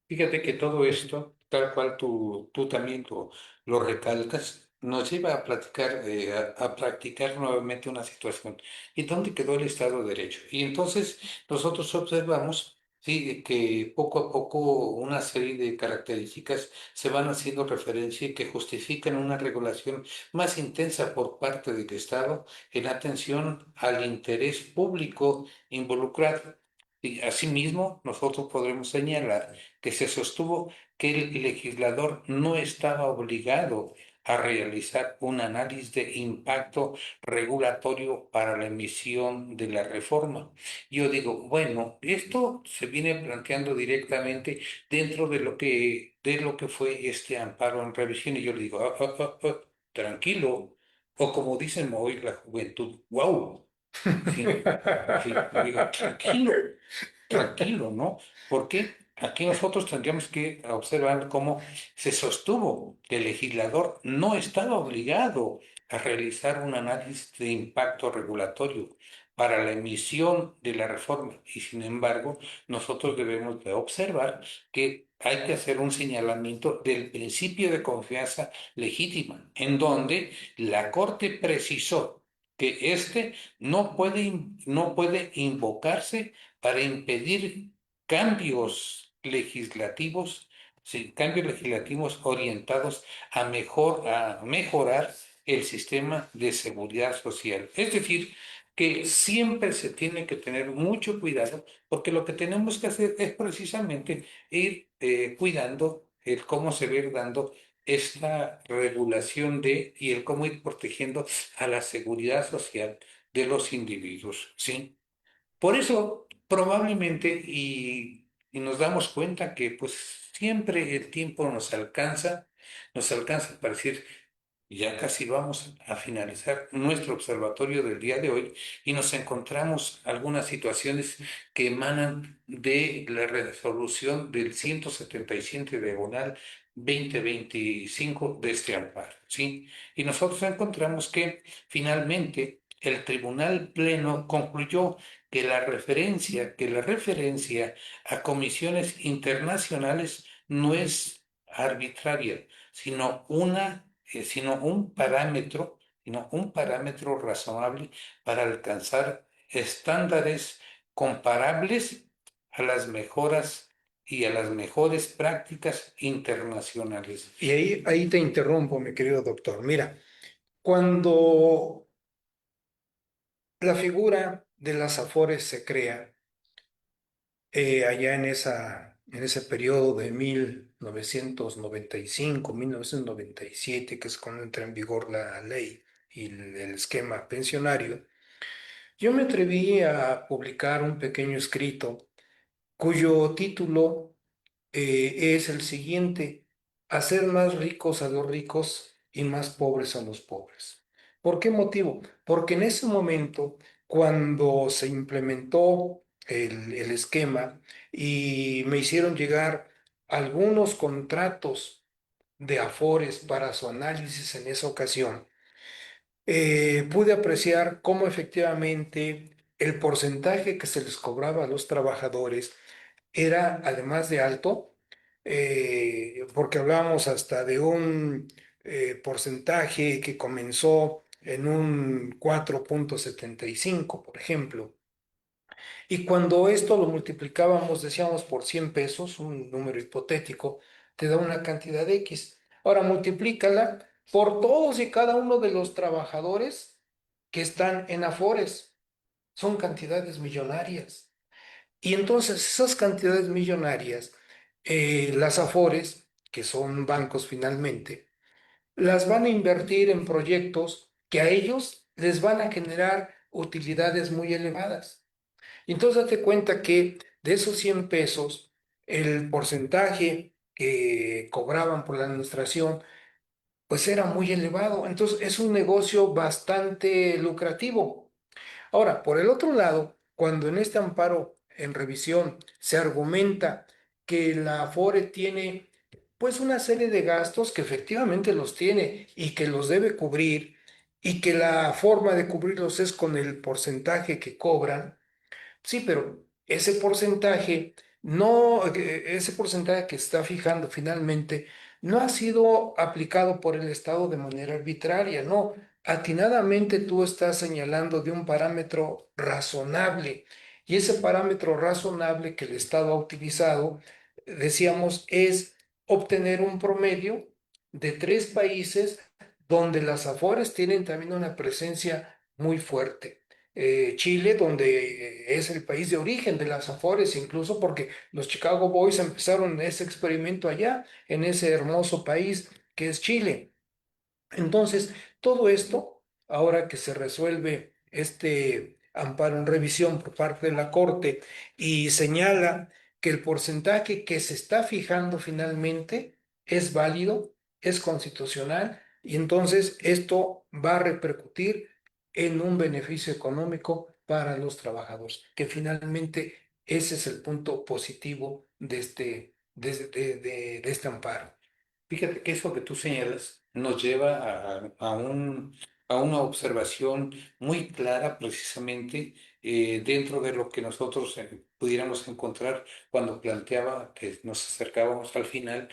Fíjate que todo esto, tal cual tú también lo recalcas, nos lleva a platicar, a practicar nuevamente una situación. ¿Y dónde quedó el Estado de Derecho? Y entonces nosotros observamos, sí, que poco a poco una serie de características se van haciendo referencia y que justifican una regulación más intensa por parte del Estado en atención al interés público involucrado. Y asimismo, nosotros podremos señalar que se sostuvo que el legislador no estaba obligado a realizar un análisis de impacto regulatorio para la emisión de la reforma. Yo digo, bueno, esto se viene planteando directamente dentro de lo que fue este amparo en revisión, y yo le digo, tranquilo, o como dicen hoy la juventud, wow. Sí, sí, digo, tranquilo, tranquilo, ¿no? Porque aquí nosotros tendríamos que observar cómo se sostuvo que el legislador no estaba obligado a realizar un análisis de impacto regulatorio para la emisión de la reforma. Y sin embargo, nosotros debemos de observar que hay que hacer un señalamiento del principio de confianza legítima, en donde la Corte precisó que no puede invocarse para impedir cambios legislativos, sí, cambios legislativos orientados a mejorar el sistema de seguridad social. Es decir, que siempre se tiene que tener mucho cuidado porque lo que tenemos que hacer es precisamente ir cuidando el cómo se va a ir dando esta regulación y el cómo ir protegiendo a la seguridad social de los individuos, ¿sí? Por eso, probablemente, y nos damos cuenta que pues siempre el tiempo nos alcanza para decir, ya casi vamos a finalizar nuestro observatorio del día de hoy y nos encontramos algunas situaciones que emanan de la resolución del 177 diagonal 2025 de este amparo, ¿sí? Y nosotros encontramos que finalmente el Tribunal Pleno concluyó que la referencia a comisiones internacionales no es arbitraria, sino un parámetro razonable para alcanzar estándares comparables a las mejoras y a las mejores prácticas internacionales. Y ahí te interrumpo, mi querido doctor. Mira, cuando la figura de las Afores se crea, allá en ese periodo de 1995, 1997, que es cuando entra en vigor la ley y el esquema pensionario, yo me atreví a publicar un pequeño escrito cuyo título es el siguiente: hacer más ricos a los ricos y más pobres a los pobres. ¿Por qué motivo? Porque en ese momento, cuando se implementó el esquema y me hicieron llegar algunos contratos de Afores para su análisis en esa ocasión, pude apreciar cómo efectivamente el porcentaje que se les cobraba a los trabajadores era, además de alto, porque hablábamos hasta de un porcentaje que comenzó en un 4,75, por ejemplo. Y cuando esto lo multiplicábamos, decíamos por 100 pesos, un número hipotético, te da una cantidad de X. Ahora multiplícala por todos y cada uno de los trabajadores que están en Afores. Son cantidades millonarias. Y entonces esas cantidades millonarias, las Afores, que son bancos finalmente, las van a invertir en proyectos que a ellos les van a generar utilidades muy elevadas. Y entonces date cuenta que de esos 100 pesos, el porcentaje que cobraban por la administración, pues era muy elevado. Entonces es un negocio bastante lucrativo. Ahora, por el otro lado, cuando en este amparo en revisión se argumenta que la Afore tiene pues una serie de gastos que efectivamente los tiene y que los debe cubrir, y que la forma de cubrirlos es con el porcentaje que cobran. Sí, pero ese porcentaje que está fijando finalmente no ha sido aplicado por el Estado de manera arbitraria, no. Atinadamente tú estás señalando de un parámetro razonable, y ese parámetro razonable que el Estado ha utilizado, decíamos, es obtener un promedio de 3 países donde las Afores tienen también una presencia muy fuerte. Chile, donde es el país de origen de las Afores, incluso porque los Chicago Boys empezaron ese experimento allá, en ese hermoso país que es Chile. Entonces, todo esto, ahora que se resuelve este amparo en revisión por parte de la Corte y señala que el porcentaje que se está fijando finalmente es válido, es constitucional, y entonces esto va a repercutir en un beneficio económico para los trabajadores, que finalmente ese es el punto positivo de este amparo. Fíjate que eso que tú señalas nos lleva a una observación muy clara precisamente dentro de lo que nosotros pudiéramos encontrar cuando planteaba que nos acercábamos al final.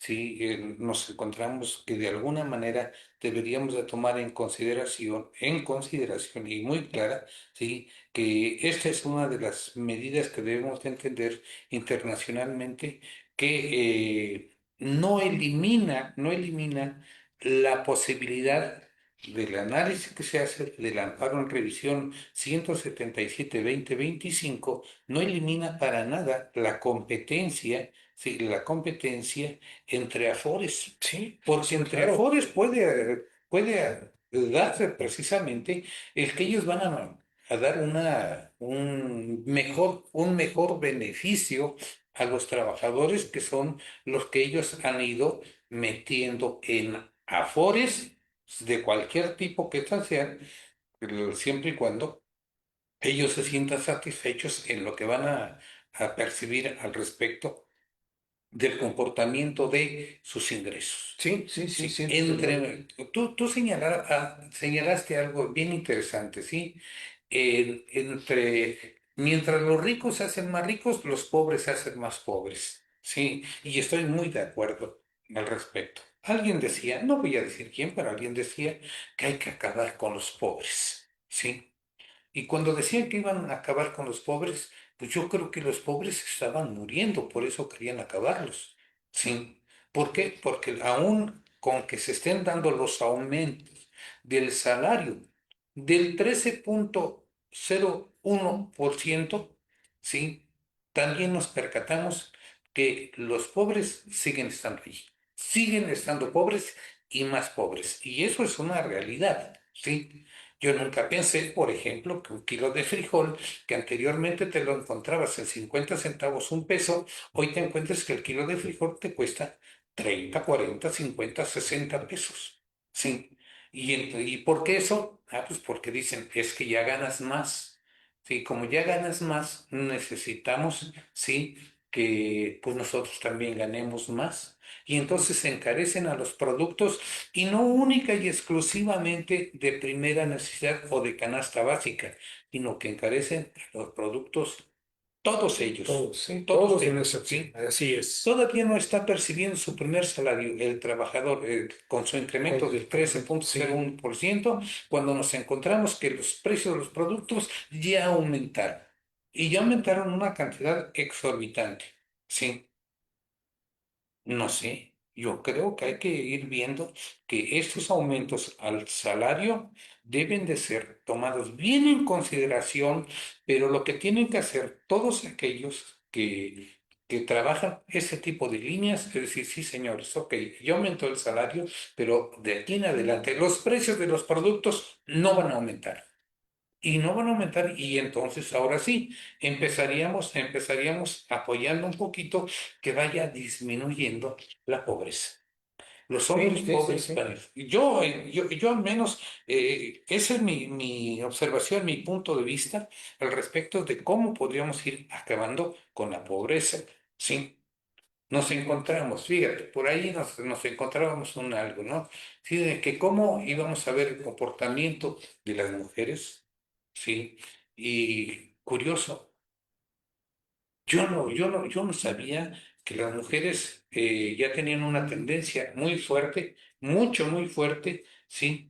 Sí, nos encontramos que de alguna manera deberíamos de tomar en consideración y muy clara, sí, que esta es una de las medidas que debemos de entender internacionalmente, que no elimina la posibilidad del análisis que se hace del amparo en revisión 177-2025, no elimina para nada la competencia, sí, la competencia entre Afores, Sí, porque sí, entre claro. Afores puede darse precisamente el que ellos van a dar un mejor beneficio a los trabajadores, que son los que ellos han ido metiendo en Afores de cualquier tipo que sean, siempre y cuando ellos se sientan satisfechos en lo que van a percibir al respecto del comportamiento de sus ingresos. Sí, sí, sí, Sí, sí, desde luego. tú señalaste algo bien interesante, ¿sí? Mientras los ricos se hacen más ricos, los pobres se hacen más pobres, ¿sí? Y estoy muy de acuerdo al respecto. Alguien decía, no voy a decir quién, pero alguien decía que hay que acabar con los pobres, ¿sí? Y cuando decían que iban a acabar con los pobres, pues yo creo que los pobres estaban muriendo, por eso querían acabarlos. ¿Sí? ¿Por qué? Porque aún con que se estén dando los aumentos del salario del 13,01%, ¿sí? También nos percatamos que los pobres siguen estando ahí, siguen estando pobres y más pobres. Y eso es una realidad, ¿sí? Yo nunca pensé, por ejemplo, que un kilo de frijol, que anteriormente te lo encontrabas en 50 centavos, un peso, hoy te encuentres que el kilo de frijol te cuesta 30, 40, 50, 60 pesos. Sí. ¿Y por qué eso? Ah, pues porque dicen, es que ya ganas más. Sí, como ya ganas más, necesitamos, sí, que pues nosotros también ganemos más. Y entonces se encarecen a los productos y no única y exclusivamente de primera necesidad o de canasta básica, sino que encarecen los productos, todos ellos, Todos, sí, todos todos sin ellos, excepción. ¿sí? Así es. Todavía no está percibiendo su primer salario el trabajador con su incremento del Sí, 13,01%, cuando nos encontramos que los precios de los productos ya aumentaron y ya aumentaron una cantidad exorbitante. Sí. No sé, yo creo que hay que ir viendo que estos aumentos al salario deben de ser tomados bien en consideración, pero lo que tienen que hacer todos aquellos que trabajan ese tipo de líneas es decir, sí, señores, ok, ya aumentó el salario, pero de aquí en adelante los precios de los productos no van a aumentar. Y no van a aumentar, y entonces ahora sí, empezaríamos apoyando un poquito que vaya disminuyendo la pobreza. Los sí, hombres sí, sí, pobres, sí. yo al menos, esa es mi observación, mi punto de vista al respecto de cómo podríamos ir acabando con la pobreza. Sí, nos encontramos, fíjate, por ahí nos encontrábamos un algo, ¿no? Sí, de que cómo íbamos a ver el comportamiento de las mujeres, ¿sí? Y curioso, yo no sabía que las mujeres ya tenían una tendencia muy fuerte, muy fuerte, ¿sí?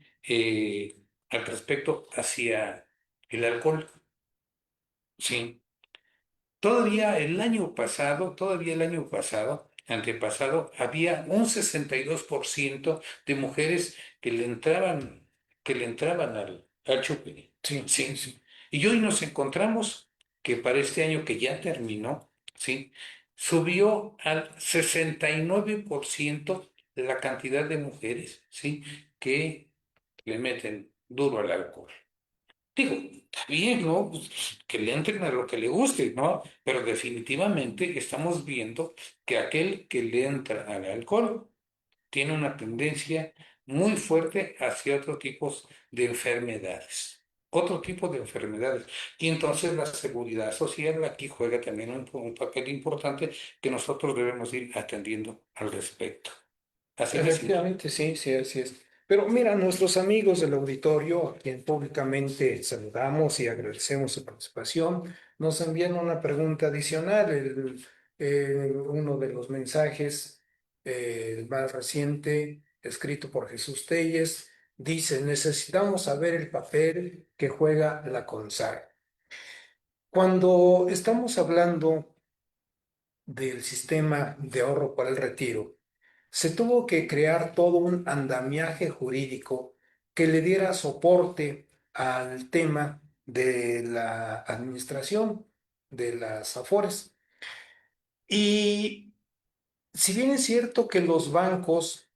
Al respecto hacia el alcohol, ¿sí? Todavía el año pasado, antepasado, había un 62% de mujeres que le entraban al chupe. Sí, sí, Sí. sí. Y hoy nos encontramos que para este año que ya terminó, sí, subió al 69% la cantidad de mujeres, sí, que le meten duro al alcohol. Digo, está bien, ¿no? Pues, que le entren a lo que le guste, ¿no? Pero definitivamente estamos viendo que aquel que le entra al alcohol tiene una tendencia muy fuerte hacia otro tipo de enfermedades. Otro tipo de enfermedades. Y entonces la seguridad social aquí juega también un papel importante que nosotros debemos ir atendiendo al respecto. Así me siento. Efectivamente, sí, sí, así es. Pero mira, nuestros amigos del auditorio, a quien públicamente saludamos y agradecemos su participación, nos envían una pregunta adicional. Uno de los mensajes, el más reciente, escrito por Jesús Telles, dice: necesitamos saber el papel que juega la CONSAR. Cuando estamos hablando del sistema de ahorro para el retiro, se tuvo que crear todo un andamiaje jurídico que le diera soporte al tema de la administración de las AFORES. Y si bien es cierto que los bancos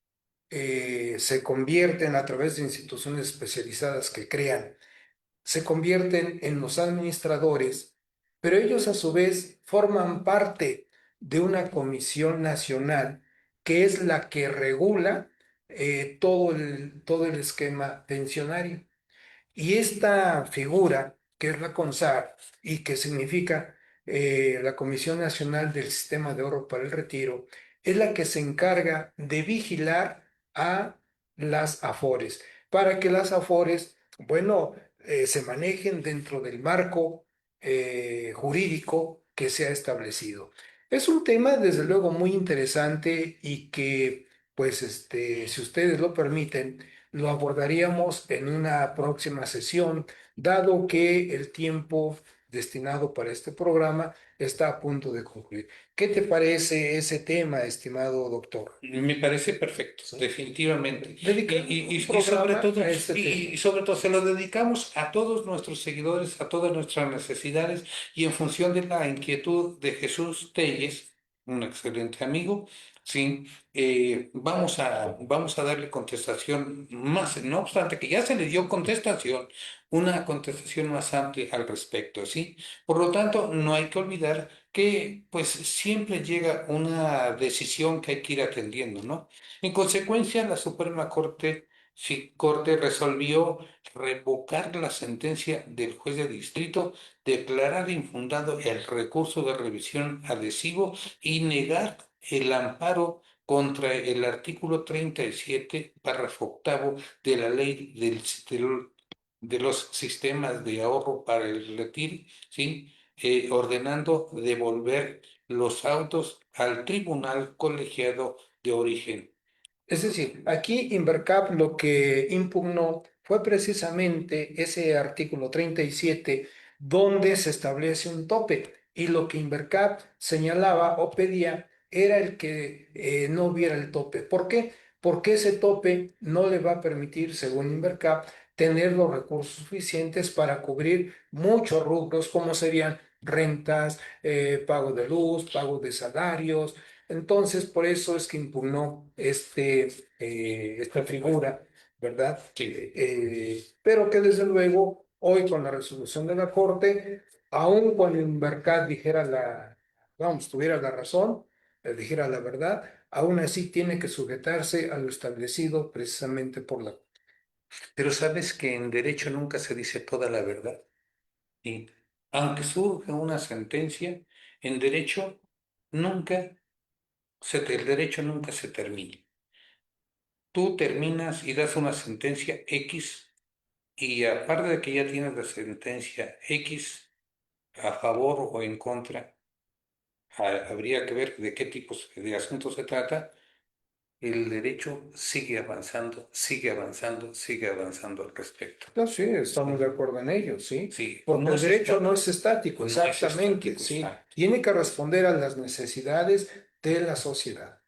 se convierten a través de instituciones especializadas que crean, se convierten en los administradores, pero ellos a su vez forman parte de una comisión nacional que es la que regula todo el esquema pensionario. Y esta figura, que es la CONSAR y que significa la Comisión Nacional del Sistema de Ahorro para el Retiro, es la que se encarga de vigilar a las AFORES, para que las AFORES, bueno, se manejen dentro del marco jurídico que se ha establecido. Es un tema, desde luego, muy interesante y que, pues, si ustedes lo permiten, lo abordaríamos en una próxima sesión, dado que el tiempo destinado para este programa está a punto de concluir. ¿Qué te parece ese tema, estimado doctor? Me parece perfecto, definitivamente. Dedicamos Y un sobre programa todo, a este tema. y sobre todo se lo dedicamos a todos nuestros seguidores, a todas nuestras necesidades, y en función de la inquietud de Jesús Telles, un excelente amigo, sí, vamos a darle contestación más, no obstante que ya se le dio contestación, una contestación más amplia al respecto, ¿sí? Por lo tanto, no hay que olvidar que pues siempre llega una decisión que hay que ir atendiendo, ¿no? En consecuencia, la Suprema Corte, sí, Corte resolvió revocar la sentencia del juez de distrito, declarar infundado el recurso de revisión adhesivo y negar el amparo contra el artículo 37, párrafo octavo de la ley de los sistemas de ahorro para el retiro, ¿sí? Ordenando devolver los autos al tribunal colegiado de origen. Es decir, aquí Invercap lo que impugnó fue precisamente ese artículo 37 donde se establece un tope y lo que Invercap señalaba o pedía era el que no hubiera el tope. ¿Por qué? Porque ese tope no le va a permitir, según Invercap, tener los recursos suficientes para cubrir muchos rubros como serían rentas, pago de luz, pago de salarios. Entonces, por eso es que impugnó esta figura, ¿verdad? Sí. Pero que desde luego, hoy con la resolución de la Corte, aun cuando Invercat dijera tuviera la razón, dijera la verdad, aún así tiene que sujetarse a lo establecido precisamente por la Corte. Pero sabes que en derecho nunca se dice toda la verdad. Y aunque surge una sentencia, en derecho el derecho nunca se termina. Tú terminas y das una sentencia X, y aparte de que ya tienes la sentencia X a favor o en contra, habría que ver de qué tipos de asuntos se trata. El derecho sigue avanzando, sigue avanzando, sigue avanzando al respecto. No, sí, estamos de acuerdo en ello, sí. Sí, Porque no el es derecho no estático, es estático, no es exactamente, estático, sí. exacto. Tiene que responder a las necesidades de la sociedad.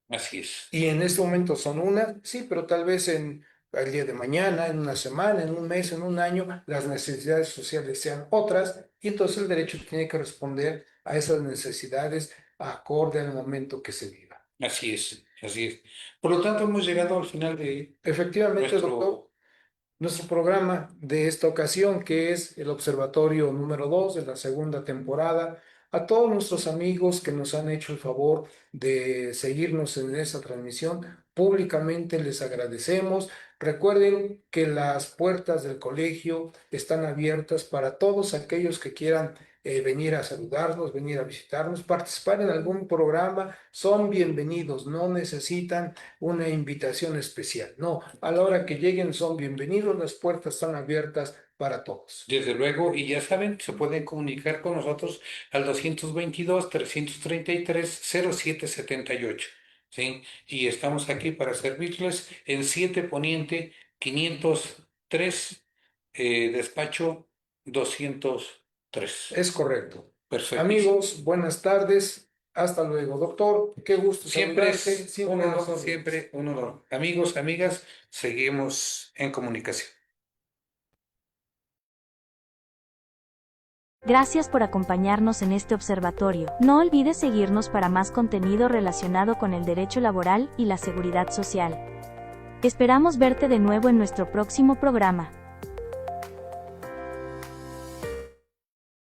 Así es. Y en este momento son una, sí, pero tal vez el día de mañana, en una semana, en un mes, en un año, las necesidades sociales sean otras, y entonces el derecho tiene que responder a esas necesidades acorde al momento que se viva. Así es, así es. Por lo tanto, hemos llegado al final de Efectivamente, doctor. nuestro... Nuestro programa de esta ocasión, que es el Observatorio número 2 de la segunda temporada, a todos nuestros amigos que nos han hecho el favor de seguirnos en esta transmisión, públicamente les agradecemos. Recuerden que las puertas del colegio están abiertas para todos aquellos que quieran venir a saludarnos, venir a visitarnos, participar en algún programa, son bienvenidos, no necesitan una invitación especial. No, a la hora que lleguen son bienvenidos, las puertas están abiertas para todos. Desde luego, y ya saben, se pueden comunicar con nosotros al 222-333-0778, ¿sí? Y estamos aquí para servirles en 7 Poniente 503, despacho 203. Es correcto. Perfectísimo. Amigos, buenas tardes. Hasta luego, doctor. Qué gusto Siempre saludarte. es Siempre un a las honor, órdenes. siempre un honor. Amigos, amigas, seguimos en comunicación. Gracias por acompañarnos en este observatorio. No olvides seguirnos para más contenido relacionado con el derecho laboral y la seguridad social. Esperamos verte de nuevo en nuestro próximo programa.